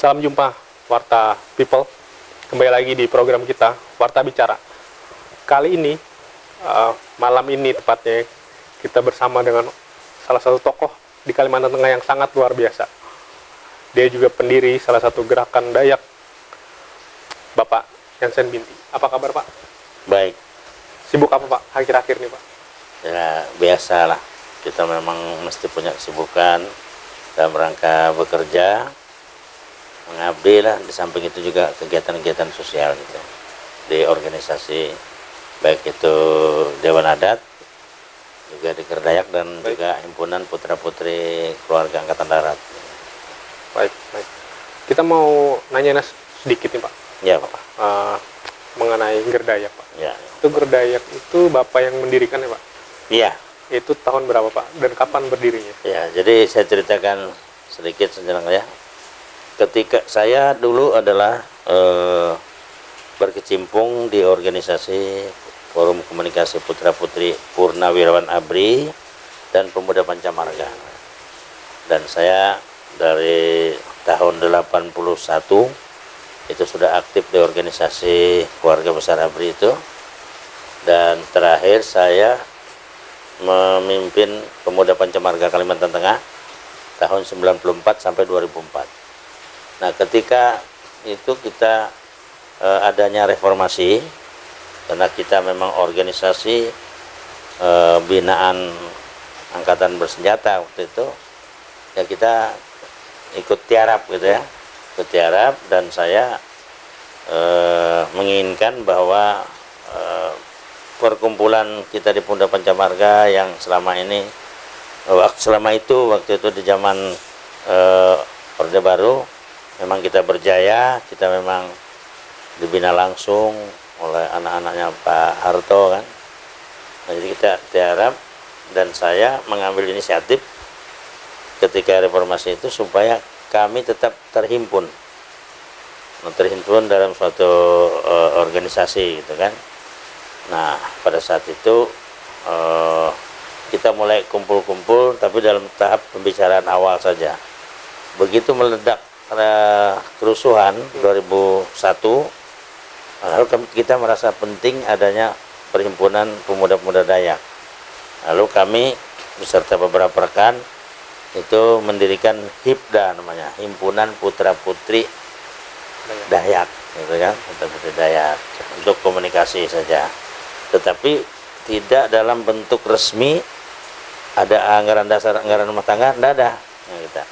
Salam jumpa Warta People. Kembali lagi di program kita Warta Bicara. Kali ini malam ini tepatnya kita bersama dengan salah satu tokoh di Kalimantan Tengah yang sangat luar biasa. Dia juga pendiri salah satu gerakan Dayak, Bapak Jansen Binti. Apa kabar, Pak? Baik. Sibuk apa, Pak, akhir-akhir ini, Pak? Ya biasalah, kita memang mesti punya kesibukan dalam rangka bekerja, mengabdi lah. Di samping itu juga kegiatan-kegiatan sosial gitu, di organisasi, baik itu Dewan Adat, juga di Kerdayak, dan juga himpunan putra-putri keluarga Angkatan Darat. Baik. Kita mau nanya sedikit nih, Pak. Ya, Pak. Mengenai Gerdayak, Pak. Ya. Itu Gerdayak itu Bapak yang mendirikan ya, Pak? Iya. Itu tahun berapa, Pak? Dan kapan berdirinya? Ya, jadi saya ceritakan sedikit sejarah ya. Ketika saya dulu adalah berkecimpung di organisasi Forum Komunikasi Putra Putri Purnawirawan ABRI dan Pemuda Pancamarga. Dan saya dari tahun 81 itu sudah aktif di organisasi keluarga besar ABRI itu. Dan terakhir saya memimpin Pemuda Pancamarga Kalimantan Tengah tahun 94 sampai 2004. Nah, ketika itu kita adanya reformasi, karena kita memang organisasi binaan angkatan bersenjata waktu itu, ya kita ikut tiarap gitu ya, ikut tiarap. Dan saya menginginkan bahwa perkumpulan kita di Pemuda Pancamarga yang waktu itu di zaman Orde Baru memang kita berjaya, kita memang dibina langsung oleh anak-anaknya Pak Harto kan. Nah, jadi kita tiarap, dan saya mengambil inisiatif ketika reformasi itu supaya kami tetap terhimpun dalam suatu organisasi gitu kan. Nah, pada saat itu kita mulai kumpul-kumpul, tapi dalam tahap pembicaraan awal saja. Begitu meledak kerusuhan 2001, lalu kita merasa penting adanya perhimpunan pemuda-pemuda Dayak. Lalu kami beserta beberapa rekan itu mendirikan HIPDA, namanya Himpunan Putra Putri Dayak, gitu kan, Putra Putri Dayak, untuk komunikasi saja. Tetapi tidak dalam bentuk resmi, ada anggaran dasar, anggaran rumah tangga, tidak ada. Nah, kita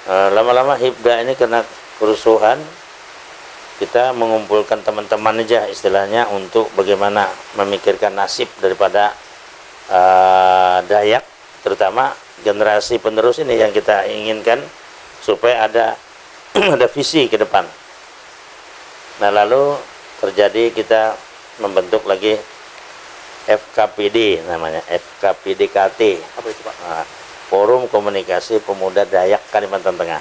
lama-lama HIPDA ini kena kerusuhan, kita mengumpulkan teman-teman aja istilahnya untuk bagaimana memikirkan nasib daripada Dayak, terutama generasi penerus ini yang kita inginkan supaya ada ada visi ke depan. Nah, lalu terjadi kita membentuk lagi FKPD, namanya FKPDKT. Apa itu, Pak? Nah, Forum Komunikasi Pemuda Dayak Kalimantan Tengah.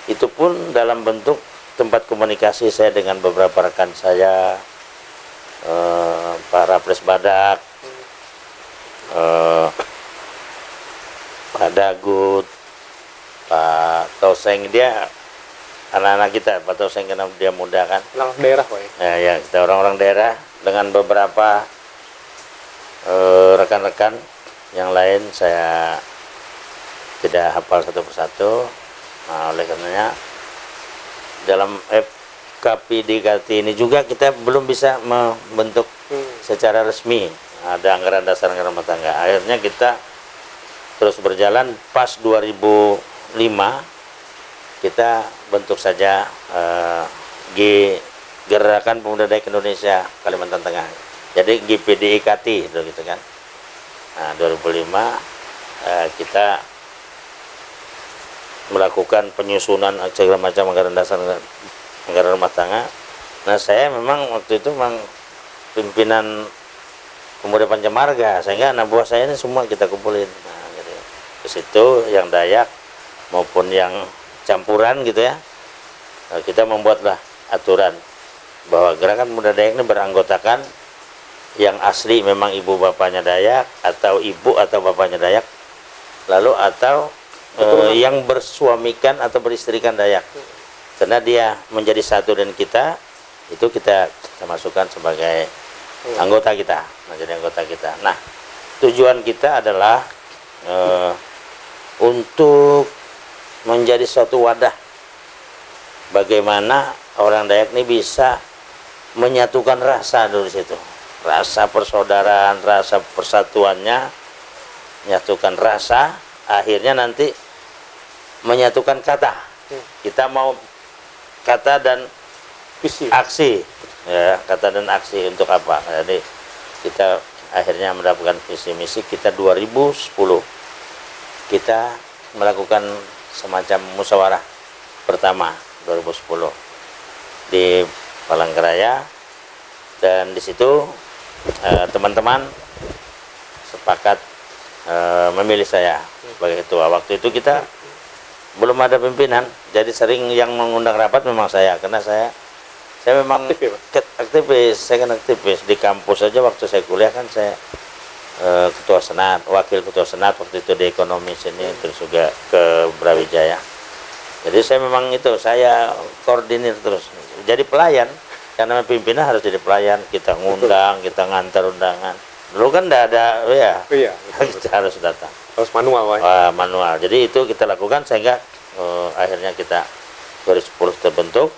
Itu pun dalam bentuk tempat komunikasi saya dengan beberapa rekan saya, Pak Raples Badak, Pak Dagut, Pak Toseng, dia anak-anak kita. Pak Toseng karena dia muda kan. Anak daerah, Pak, ya? Ya, kita orang-orang daerah dengan beberapa rekan-rekan yang lain saya tidak hafal satu persatu. Nah, oleh karenanya dalam FKPDKT ini juga kita belum bisa membentuk secara resmi, ada anggaran dasar, anggaran rumah tangga. Akhirnya kita terus berjalan. Pas 2005 kita bentuk saja Gerakan Pemuda Dayak Indonesia Kalimantan Tengah, jadi GPDIKT gitu kan. Nah, 2005 kita melakukan penyusunan segala macam anggaran dasar, anggaran rumah tangga. Nah, saya memang waktu itu memang pimpinan Pemuda Pancamarga, sehingga anak buah saya ini semua kita kumpulin. Nah, gitu. Ke situ yang Dayak maupun yang campuran gitu ya. Nah, kita membuatlah aturan bahwa Gerakan Pemuda Dayak ini beranggotakan yang asli memang ibu bapaknya Dayak, atau ibu atau bapaknya Dayak, lalu atau yang bersuamikan atau beristrikan Dayak. karena dia menjadi satu dan kita itu kita masukkan sebagai anggota kita, menjadi anggota kita. Nah, tujuan kita adalah untuk menjadi suatu wadah bagaimana orang Dayak ini bisa menyatukan rasa dari situ, rasa persaudaraan, rasa persatuannya, menyatukan rasa, akhirnya nanti menyatukan kata. Kita mau kata dan Visi. aksi, ya, kata dan aksi untuk apa? Jadi kita akhirnya mendapatkan visi misi kita 2010 kita melakukan semacam musyawarah pertama 2010 di Palangkaraya, dan di situ teman-teman sepakat memilih saya sebagai ketua. Waktu itu kita belum ada pimpinan, jadi sering yang mengundang rapat memang saya, karena saya memang Aktif ya, Pak? aktivis, saya kan aktivis di kampus saja. Waktu saya kuliah kan saya ketua senat, wakil ketua senat waktu itu di ekonomi sini, terus juga ke Brawijaya. Jadi saya memang itu, saya koordinir terus, jadi pelayan, karena pimpinan harus jadi pelayan, kita ngundang, kita ngantar undangan. Dulu kan enggak ada, ya, Iya, kita harus datang. harus manual, Pak. Manual. Jadi itu kita lakukan sehingga akhirnya kita 2010 terbentuk.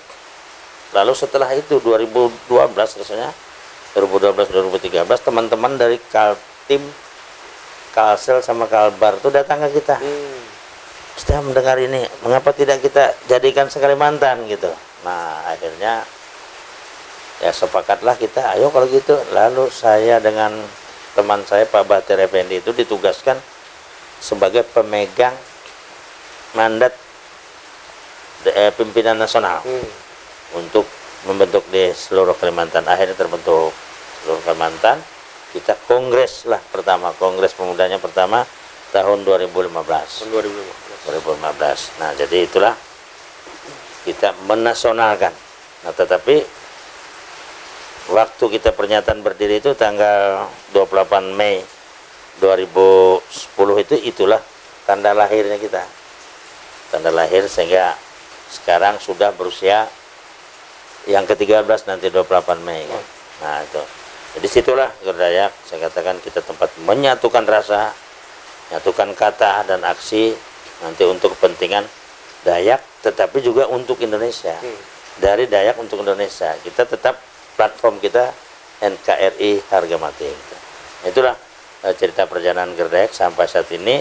Lalu setelah itu 2012 rasanya 2012-2013 teman-teman dari Kaltim, Kalsel sama Kalbar itu datang ke kita. Setelah mendengar ini, mengapa tidak kita jadikan sekalimantan gitu. Nah, akhirnya ya sepakatlah kita, ayo kalau gitu. Lalu saya dengan teman saya Pak Batir Effendi itu ditugaskan sebagai pemegang mandat pimpinan nasional untuk membentuk di seluruh Kalimantan. Akhirnya terbentuk seluruh Kalimantan. Kita kongres lah pertama, kongres pemudanya pertama tahun 2015. Tahun 2015. Nah, jadi itulah kita menasionalkan. Nah, tetapi waktu kita pernyataan berdiri itu tanggal 28 Mei 2010 itulah tanda lahirnya kita. Tanda lahir sehingga sekarang sudah berusia yang ke-13 nanti 28 Mei kan. Nah, itu. Jadi situlah Gerdayak, saya katakan kita tempat menyatukan rasa, menyatukan kata dan aksi nanti untuk kepentingan Dayak tetapi juga untuk Indonesia. Dari Dayak untuk Indonesia. Kita tetap platform kita NKRI harga mati. Itulah cerita perjalanan Gerdayak sampai saat ini.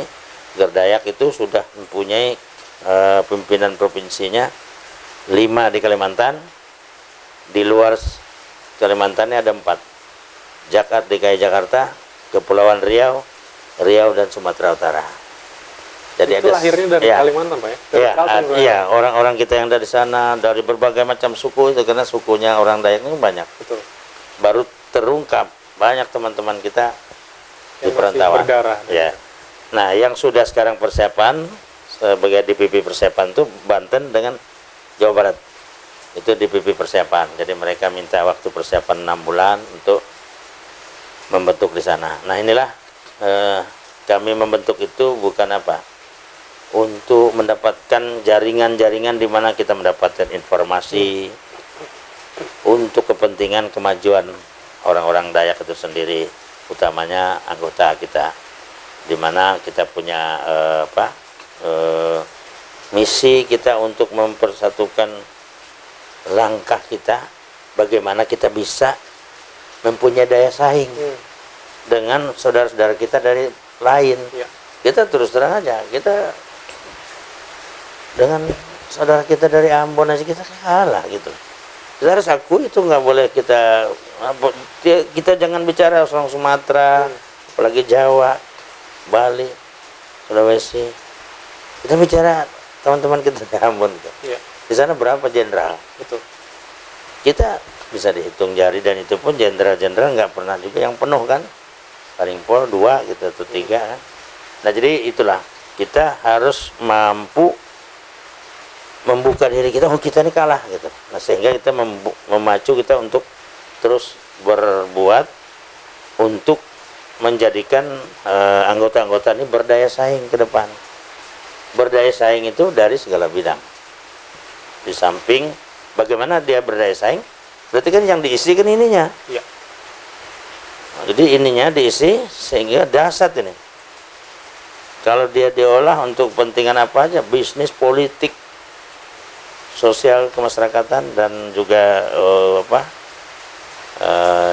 Gerdayak itu sudah mempunyai pimpinan provinsinya 5 di Kalimantan. Di luar Kalimantannya ada 4. DKI Jakarta, Kepulauan Riau, Riau dan Sumatera Utara. Jadi itu lahirnya dari Kalimantan, Pak ya? Dari Kaltim, iya, orang-orang kita yang dari sana, dari berbagai macam suku itu, karena sukunya orang Dayak ini banyak. Betul. Baru terungkap banyak teman-teman kita di Yang perantauan. masih berdarah. Ya. Nah, yang sudah sekarang persiapan sebagai DPP persiapan itu Banten dengan Jawa Barat. Itu DPP persiapan. Jadi mereka minta waktu persiapan 6 bulan untuk membentuk di sana. Nah, inilah kami membentuk itu bukan apa? Untuk mendapatkan jaringan-jaringan di mana kita mendapatkan informasi untuk kepentingan kemajuan orang-orang Dayak itu sendiri, utamanya anggota kita, di mana kita punya misi kita untuk mempersatukan langkah kita, bagaimana kita bisa mempunyai daya saing dengan saudara-saudara kita dari lain. Kita terus terang aja, kita dengan saudara kita dari Ambon aja kita kalah gitu. Kita harus akui itu, nggak boleh kita jangan bicara orang Sumatera, apalagi Jawa, Bali, Sulawesi. Kita bicara teman-teman kita di Ambon gitu. Di sana berapa jenderal? Betul. Kita bisa dihitung jari, dan itu pun jenderal-jenderal nggak pernah juga yang penuh kan, paling pol 2 gitu atau 3 kan. Nah, jadi itulah kita harus mampu membuka diri kita, kita ini kalah gitu. Nah, sehingga kita memacu kita untuk terus berbuat untuk menjadikan anggota-anggota ini berdaya saing ke depan. Berdaya saing itu dari segala bidang. Di samping bagaimana dia berdaya saing, berarti kan yang diisi kan ininya. Iya. Nah, jadi ininya diisi sehingga dahsyat ini. Kalau dia diolah untuk kepentingan apa aja, bisnis, politik, sosial kemasyarakatan, dan juga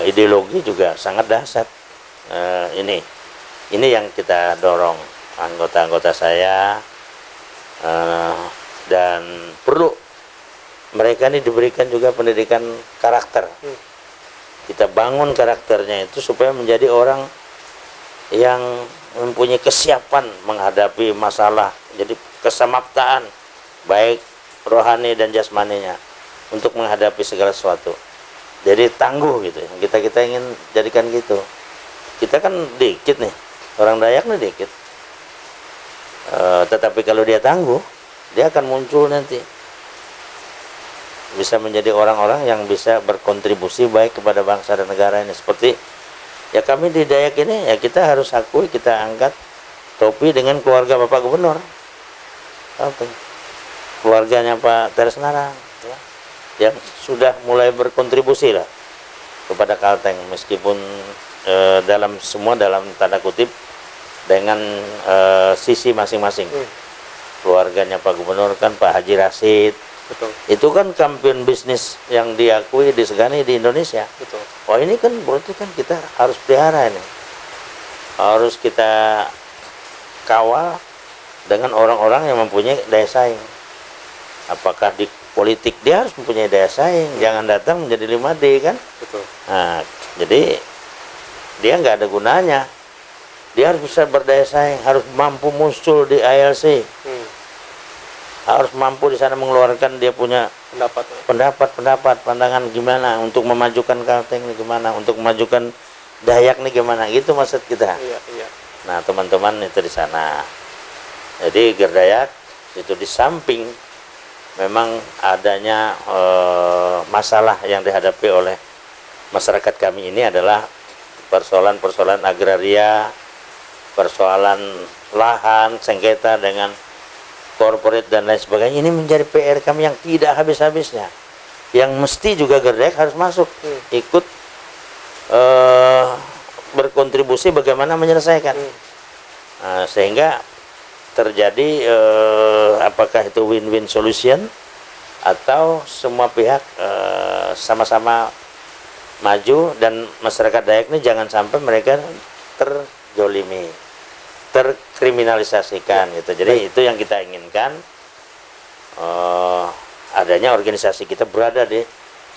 ideologi juga sangat dahsyat. Ini yang kita dorong anggota-anggota saya, dan perlu mereka ini diberikan juga pendidikan karakter. Kita bangun karakternya itu supaya menjadi orang yang mempunyai kesiapan menghadapi masalah, jadi kesamaptaan baik rohani dan jasmaninya untuk menghadapi segala sesuatu. Jadi tangguh gitu, kita ingin jadikan gitu. Kita kan dikit nih, orang Dayak nih dikit, tetapi kalau dia tangguh, dia akan muncul nanti, bisa menjadi orang-orang yang bisa berkontribusi baik kepada bangsa dan negara ini. Seperti ya kami di Dayak ini, ya kita harus akui, kita angkat topi dengan keluarga Bapak Gubernur, keluarganya Pak Teres Narang, ya, yang sudah mulai berkontribusi lah kepada Kalteng, meskipun dalam tanda kutip dengan sisi masing-masing. Keluarganya Pak Gubernur kan Pak Haji Rashid, Betul. itu kan kampion bisnis yang diakui, disegani di Indonesia. Betul. Wah, ini kan berarti kan kita harus pelihara ini, harus kita kawal dengan orang-orang yang mempunyai daya saing. Apakah di politik dia harus mempunyai daya saing, jangan datang menjadi 5D kan. Betul. Nah, jadi dia nggak ada gunanya. Dia harus bisa berdaya saing, harus mampu muncul di ILC, harus mampu di sana mengeluarkan dia punya pendapat, pandangan gimana untuk memajukan Kalteng ini, gimana untuk memajukan Dayak nih, gimana, gitu maksud kita. Iya, iya. Nah, teman-teman itu di sana. Jadi Gerdayak itu di samping memang adanya masalah yang dihadapi oleh masyarakat kami ini adalah persoalan-persoalan agraria, persoalan lahan, sengketa dengan korporat dan lain sebagainya. Ini menjadi PR kami yang tidak habis-habisnya, yang mesti juga Gerdayak harus masuk, ikut berkontribusi bagaimana menyelesaikan. Nah, sehingga terjadi apakah itu win-win solution atau semua pihak sama-sama maju, dan masyarakat Dayak ini jangan sampai mereka terjolimi, terkriminalisasikan gitu. Jadi itu yang kita inginkan, adanya organisasi kita berada di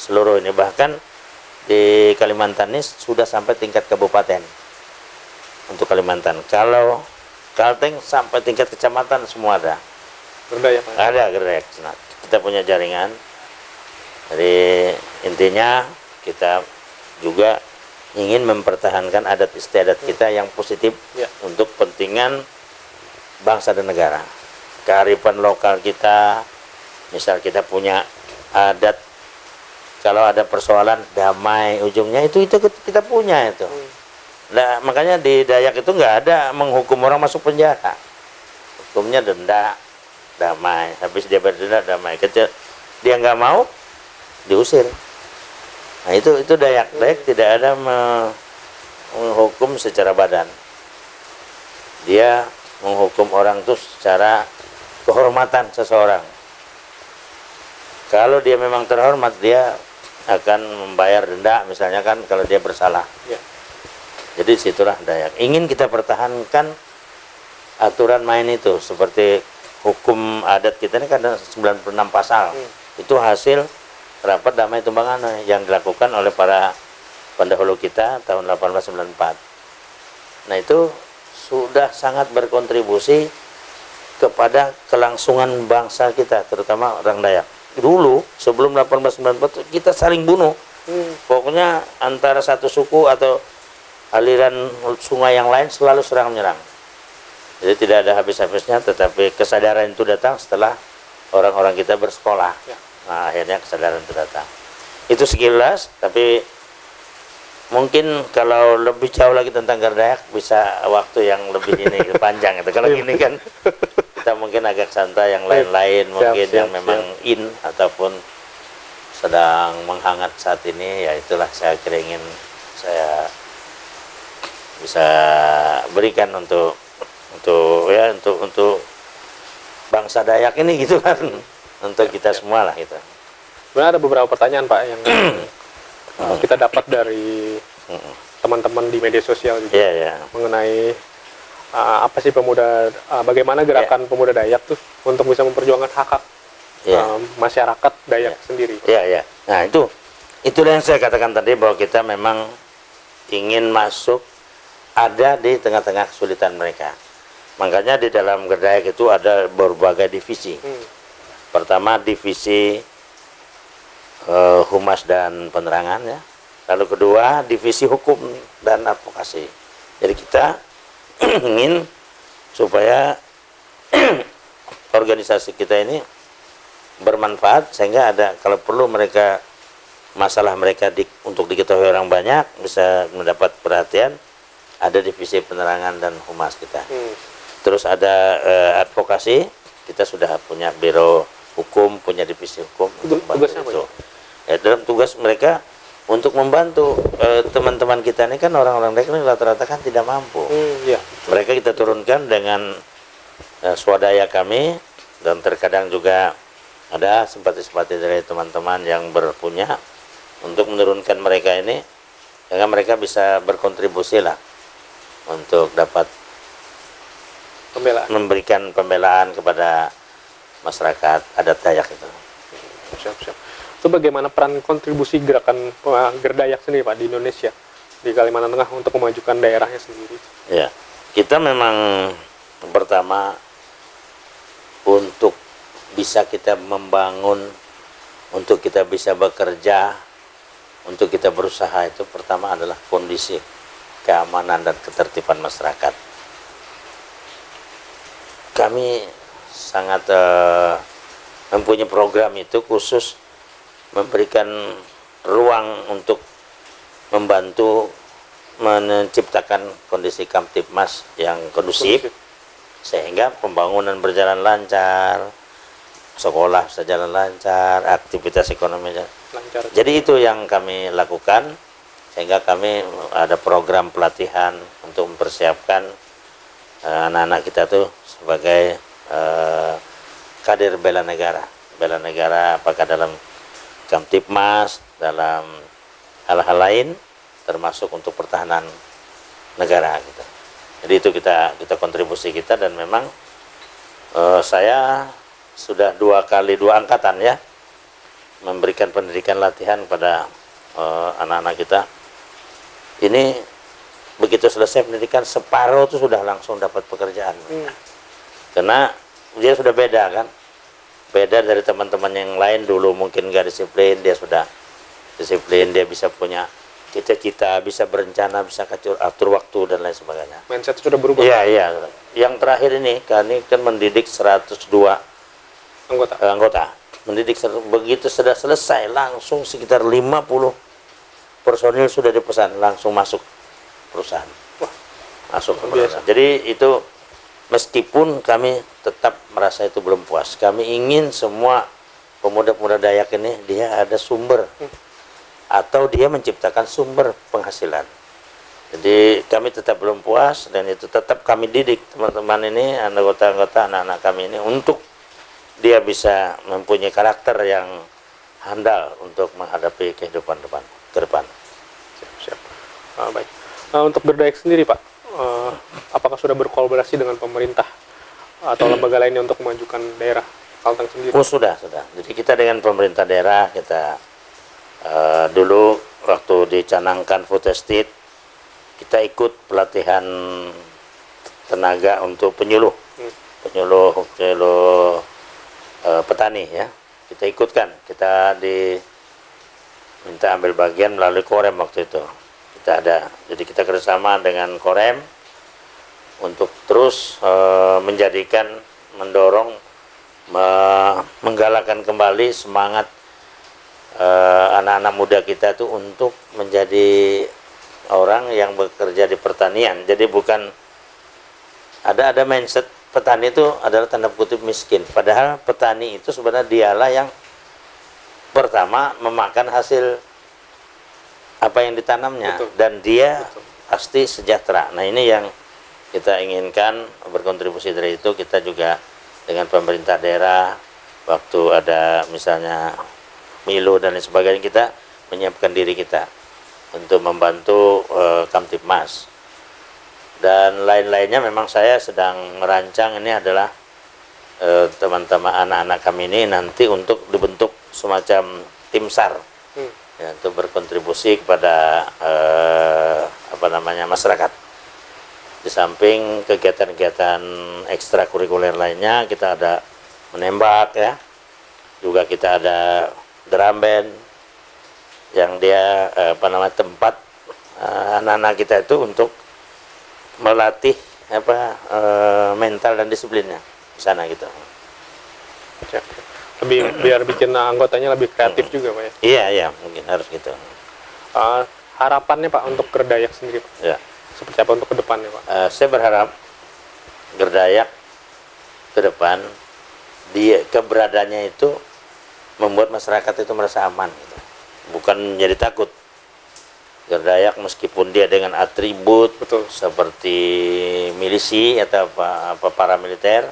seluruh ini, bahkan di Kalimantan ini sudah sampai tingkat kabupaten untuk Kalimantan. Kalau Kalteng sampai tingkat kecamatan semua ada. Gerdayak. Ada Gerdayak. Nah, kita punya jaringan. Jadi intinya kita juga ingin mempertahankan adat istiadat kita yang positif untuk kepentingan bangsa dan negara. Kearifan lokal kita, misal kita punya adat, kalau ada persoalan damai ujungnya, itu kita punya itu. Nah, makanya di Dayak itu nggak ada menghukum orang masuk penjara. Hukumnya denda, damai. Habis dia berdenda, damai. Kecil dia nggak mau, diusir. Nah, itu Dayak. Dayak tidak ada menghukum secara badan. Dia menghukum orang itu secara kehormatan seseorang. Kalau dia memang terhormat, dia akan membayar denda, misalnya kan, kalau dia bersalah. Ya. Jadi situlah Dayak. Ingin kita pertahankan aturan main itu, seperti hukum adat kita ini kan ada 96 pasal. Itu hasil rapat damai Tumbangan yang dilakukan oleh para pendahulu kita tahun 1894. Nah, itu sudah sangat berkontribusi kepada kelangsungan bangsa kita, terutama orang Dayak. Dulu sebelum 1894 kita saling bunuh. Pokoknya antara satu suku atau aliran sungai yang lain selalu serang menyerang. Jadi tidak ada habis-habisnya, tetapi kesadaran itu datang setelah orang-orang kita bersekolah. Nah, akhirnya kesadaran itu datang. Itu sekilas, tapi mungkin kalau lebih jauh lagi tentang Gerdayak bisa waktu yang lebih ini panjang itu. Kalau ini kan kita mungkin mungkin agak santai, yang lain-lain mungkin yang memang in ataupun sedang menghangat saat ini, ya itulah saya kira ingin saya bisa berikan untuk bangsa Dayak ini gitu kan, untuk kita semua lah gitu. Sebenarnya ada beberapa pertanyaan Pak yang kita dapat dari teman-teman di media sosial juga mengenai apa sih pemuda, bagaimana gerakan pemuda Dayak tuh untuk bisa memperjuangkan hak masyarakat Dayak sendiri. Nah itulah yang saya katakan tadi, bahwa kita memang ingin masuk, ada di tengah-tengah kesulitan mereka. Makanya di dalam Gerdayak itu ada berbagai divisi. Pertama divisi humas dan penerangan ya. Lalu kedua divisi hukum dan advokasi. Jadi kita ingin supaya organisasi kita ini bermanfaat, sehingga ada kalau perlu mereka masalah mereka untuk diketahui orang banyak bisa mendapat perhatian, ada divisi penerangan dan humas kita. Terus ada advokasi, kita sudah punya biro hukum, punya divisi hukum. Tugasnya apa ya? Dalam tugas mereka untuk membantu teman-teman kita ini kan orang-orang Dayak ini rata-rata kan tidak mampu. Mereka kita turunkan dengan swadaya kami, dan terkadang juga ada simpati-simpati dari teman-teman yang berpunya untuk menurunkan mereka ini, sehingga mereka bisa berkontribusi lah untuk dapat memberikan pembelaan kepada masyarakat adat Dayak itu. Siap. Itu bagaimana peran kontribusi gerakan Gerdayak sendiri Pak di Indonesia, di Kalimantan Tengah untuk memajukan daerahnya sendiri? Ya, kita memang pertama untuk bisa kita membangun, untuk kita bisa bekerja, untuk kita berusaha, itu pertama adalah kondisi keamanan dan ketertiban masyarakat. Kami sangat mempunyai program itu khusus memberikan ruang untuk membantu menciptakan kondisi Kamtipmas yang kondusif, sehingga pembangunan berjalan lancar, sekolah bisa jalan lancar, aktivitas ekonomi lancar. Jadi itu yang kami lakukan, sehingga kami ada program pelatihan untuk mempersiapkan anak-anak kita tuh sebagai kader bela negara, apakah dalam Kamtipmas, dalam hal-hal lain, termasuk untuk pertahanan negara gitu. Jadi itu kita kontribusi kita, dan memang saya sudah 2 angkatan ya memberikan pendidikan latihan pada anak-anak kita. Ini begitu selesai pendidikan, separuh itu sudah langsung dapat pekerjaan. Karena dia sudah beda kan, beda dari teman-teman yang lain. Dulu mungkin nggak disiplin, dia sudah disiplin, dia bisa punya cita-cita, bisa berencana, bisa atur waktu dan lain sebagainya. Mindset sudah berubah. Iya. Yang terakhir ini kami kan mendidik 102 anggota. Mendidik begitu sudah selesai, langsung sekitar 50 personil sudah dipesan langsung masuk perusahaan. Masuk ke perusahaan. Jadi itu meskipun kami tetap merasa itu belum puas, kami ingin semua pemuda-pemuda Dayak ini dia ada sumber atau dia menciptakan sumber penghasilan. Jadi kami tetap belum puas, dan itu tetap kami didik teman-teman ini, anggota-anggota anak-anak kami ini, untuk dia bisa mempunyai karakter yang handal untuk menghadapi kehidupan ke depan. Siap. Baik. Untuk Gerdayak sendiri Pak, apakah sudah berkolaborasi dengan pemerintah atau lembaga lainnya untuk memajukan daerah Kalteng sendiri? Oh sudah. Jadi kita dengan pemerintah daerah, kita dulu waktu dicanangkan food estate, kita ikut pelatihan tenaga untuk penyuluh petani ya. Kita ikutkan, kita diminta ambil bagian melalui Korem waktu itu. Jadi kita kerjasama dengan Korem untuk terus mendorong, menggalakkan kembali semangat anak-anak muda kita tuh untuk menjadi orang yang bekerja di pertanian. Jadi bukan ada mindset petani itu adalah tanda kutip miskin. Padahal petani itu sebenarnya dialah yang pertama memakan hasil apa yang ditanamnya. Betul. Dan dia Betul. pasti sejahtera. Nah ini yang kita inginkan berkontribusi dari itu. Kita juga dengan pemerintah daerah, waktu ada misalnya Milo dan lain sebagainya, kita menyiapkan diri kita untuk membantu Kamtibmas. Dan lain-lainnya memang saya sedang merancang, ini adalah teman-teman anak-anak kami ini nanti untuk dibentuk semacam tim SAR ya, untuk berkontribusi kepada masyarakat. Di samping kegiatan-kegiatan ekstrakurikuler lainnya, kita ada menembak ya, juga kita ada drum band yang dia tempat anak-anak kita itu untuk melatih mental dan disiplinnya di sana gitu. Ya. Biar bikin anggotanya lebih kreatif juga Pak ya. Iya, mungkin harus gitu. Harapannya Pak untuk Gerdayak sendiri Pak, Ya. seperti apa untuk kedepannya Pak? Saya berharap Gerdayak ke depan keberadaannya itu membuat masyarakat itu merasa aman gitu. Bukan menjadi takut. Gerdayak meskipun dia dengan atribut Betul. seperti milisi atau paramiliter,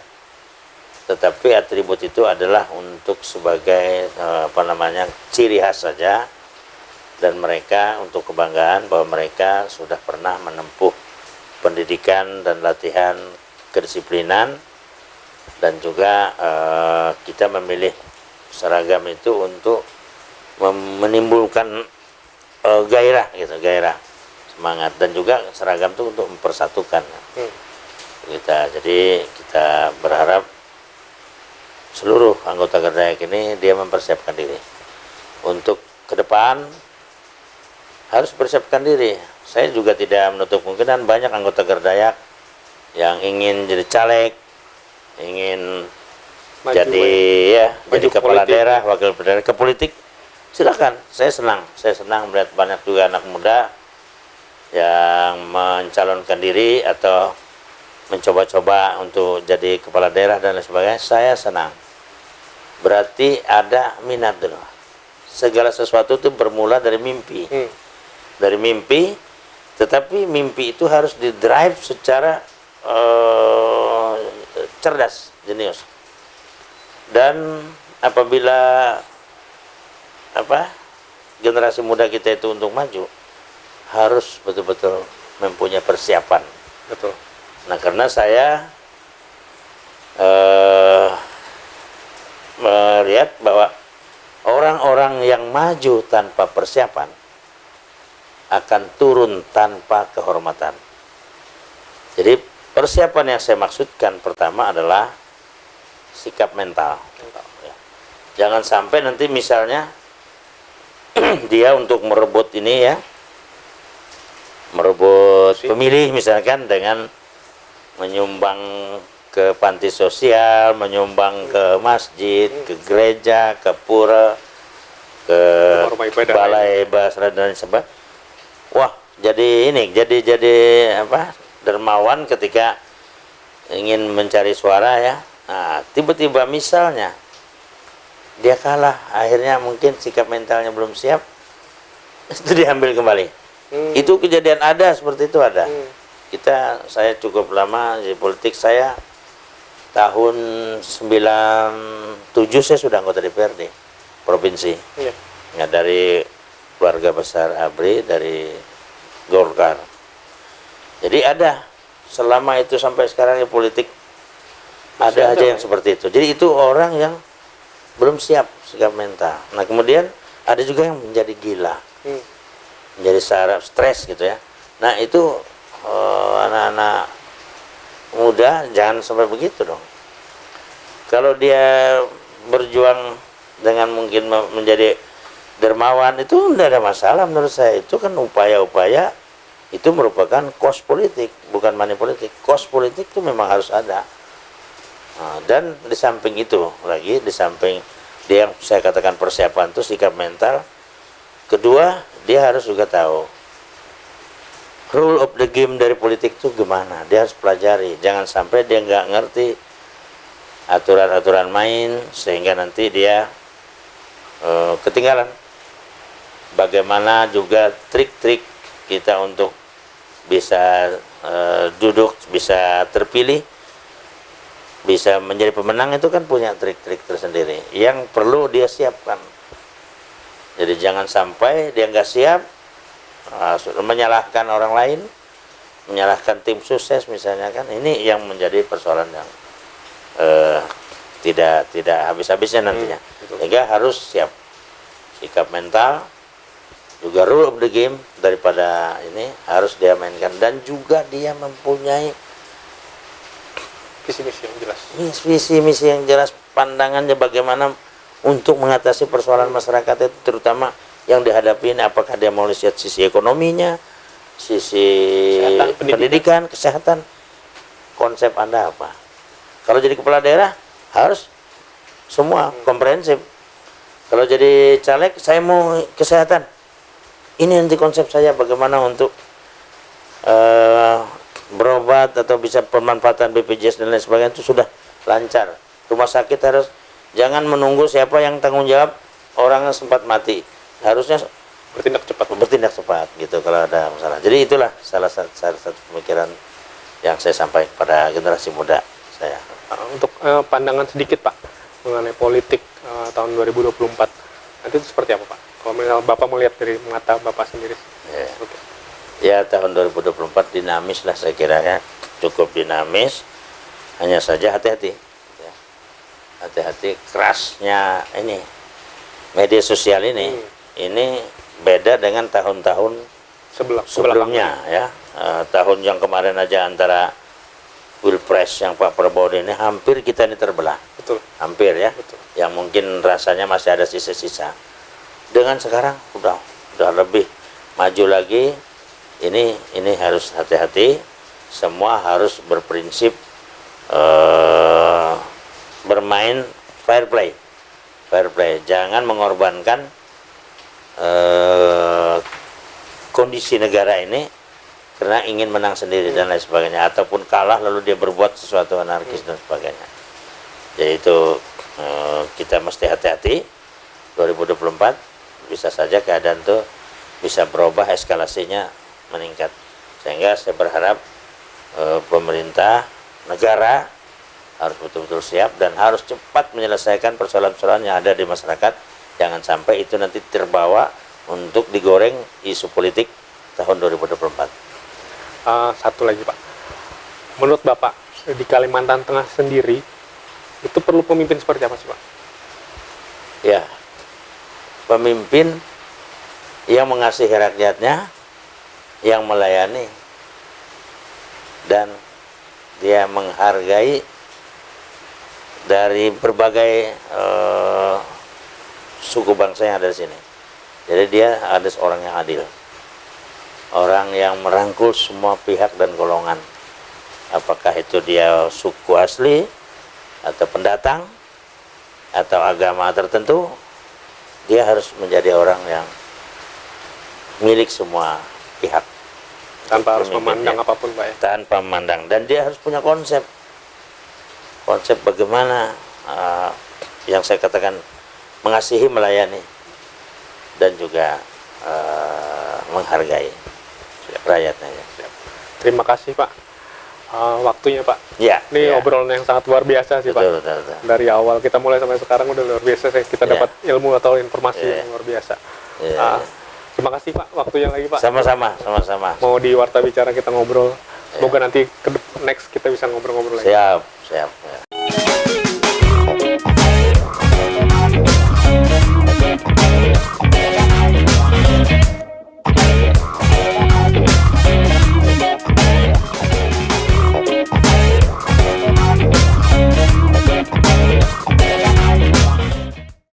tetapi atribut itu adalah untuk sebagai ciri khas saja, dan mereka untuk kebanggaan bahwa mereka sudah pernah menempuh pendidikan dan latihan kedisiplinan, dan juga kita memilih seragam itu untuk menimbulkan gairah semangat, dan juga seragam itu untuk mempersatukan kita. Jadi kita berharap seluruh anggota Gerdayak ini dia mempersiapkan diri untuk ke depan, harus persiapkan diri. Saya juga tidak menutup kemungkinan banyak anggota Gerdayak yang ingin jadi caleg, ingin jadi kepala daerah, wakil daerah, ke politik. Silakan, saya senang melihat banyak juga anak muda yang mencalonkan diri atau mencoba-coba untuk jadi kepala daerah dan lain sebagainya. Saya senang, berarti ada minat dulu. Segala sesuatu itu bermula dari mimpi, tetapi mimpi itu harus didrive secara cerdas, jenius. Dan apabila generasi muda kita itu untuk maju, harus betul-betul mempunyai persiapan. Betul. Nah, karena saya melihat bahwa orang-orang yang maju tanpa persiapan akan turun tanpa kehormatan. Jadi persiapan yang saya maksudkan pertama adalah sikap mental. Ya. Jangan sampai nanti misalnya dia untuk merebut ini ya, merebut pemilih misalkan dengan menyumbang ke panti sosial, menyumbang ke masjid, ke gereja, ke pura, ke balai bahasa dan sebagainya. Wah, jadi dermawan ketika ingin mencari suara ya. Nah, tiba-tiba misalnya dia kalah, akhirnya mungkin sikap mentalnya belum siap, itu diambil kembali. Itu kejadian ada, seperti itu ada. Saya cukup lama di politik, saya tahun 97 saya sudah anggota DPRD provinsi. Ya, dari keluarga besar ABRI, dari Golkar. Jadi ada, selama itu sampai sekarang di politik ada aja yang seperti itu. Jadi itu orang yang belum siap sikap mental. Nah, kemudian ada juga yang menjadi gila, menjadi saraf stres gitu ya. Nah, itu anak-anak muda jangan sampai begitu dong. Kalau dia berjuang dengan mungkin menjadi dermawan, itu tidak ada masalah menurut saya. Itu kan upaya-upaya, itu merupakan kos politik, bukan money politik. Kos politik itu memang harus ada. Nah, dan di samping itu lagi, di samping dia yang saya katakan persiapan itu sikap mental, kedua dia harus juga tahu rule of the game dari politik itu gimana, dia harus pelajari, jangan sampai dia nggak ngerti aturan-aturan main sehingga nanti dia ketinggalan. Bagaimana juga trik-trik kita untuk bisa duduk, bisa terpilih, bisa menjadi pemenang, itu kan punya trik-trik tersendiri yang perlu dia siapkan. Jadi jangan sampai dia nggak siap, menyalahkan orang lain, menyalahkan tim sukses misalnya, kan ini yang menjadi persoalan yang tidak habis-habisnya nantinya. Sehingga harus siap sikap mental, juga rule of the game daripada ini harus dia mainkan, dan juga dia mempunyai visi-misi yang jelas. Visi-misi yang jelas, pandangannya bagaimana untuk mengatasi persoalan masyarakat itu, terutama yang dihadapi ini, apakah dia mau lihat sisi ekonominya, sisi kesehatan, pendidikan, kesehatan, konsep Anda apa. Kalau jadi kepala daerah harus semua komprehensif. Kalau jadi caleg, saya mau kesehatan, ini nanti konsep saya bagaimana untuk berobat atau bisa pemanfaatan BPJS dan lain sebagainya, itu sudah lancar. Rumah sakit harus jangan menunggu siapa yang tanggung jawab, orangnya sempat mati, harusnya bertindak cepat gitu kalau ada masalah. Jadi itulah salah satu pemikiran yang saya sampaikan pada generasi muda saya. Untuk pandangan sedikit Pak mengenai politik tahun 2024 nanti itu seperti apa Pak? Kalau misal Bapak melihat dari mata Bapak sendiri. Ya. Ya, tahun 2024 dinamis lah saya kira ya, cukup dinamis. Hanya saja hati-hati. Ya. Hati-hati kerasnya ini media sosial ini. Ini beda dengan tahun-tahun sebelumnya ya. Tahun yang kemarin aja antara Pilpres yang Pak Prabowo ini hampir kita ini terbelah. Betul. Hampir ya. Betul. Yang mungkin rasanya masih ada sisa-sisa. Dengan sekarang udah lebih maju lagi. Ini harus hati-hati. Semua harus berprinsip bermain fair play. Jangan mengorbankan kondisi negara ini karena ingin menang sendiri dan lain sebagainya, ataupun kalah lalu dia berbuat sesuatu anarkis dan sebagainya. Yaitu kita mesti hati-hati. 2024 bisa saja keadaan itu bisa berubah, eskalasinya meningkat. Sehingga saya berharap pemerintah negara harus betul-betul siap dan harus cepat menyelesaikan persoalan-persoalan yang ada di masyarakat. Jangan sampai itu nanti terbawa untuk digoreng isu politik tahun 2024. Satu lagi Pak, menurut Bapak di Kalimantan Tengah sendiri itu perlu pemimpin seperti apa sih Pak? Ya, pemimpin yang mengasihi rakyatnya, yang melayani, dan dia menghargai dari berbagai suku bangsa yang ada di sini. Jadi dia ada seorang yang adil, orang yang merangkul semua pihak dan golongan, apakah itu dia suku asli atau pendatang atau agama tertentu. Dia harus menjadi orang yang milik semua pihak tanpa harus memandang apapun Pak ya? Tanpa memandang, dan dia harus punya konsep bagaimana yang saya katakan mengasihi, melayani, dan juga menghargai rakyatnya. Terima kasih Pak waktunya Pak. Ya, ini ya. obrolan yang sangat luar biasa sih Betul. Pak. Dari awal kita mulai sampai sekarang udah luar biasa. Kita dapat ilmu atau informasi yang luar biasa. Terima kasih Pak waktunya lagi Pak. Sama-sama. Mau di Warta Bicara kita ngobrol. Semoga nanti next kita bisa ngobrol-ngobrol lagi. Siap.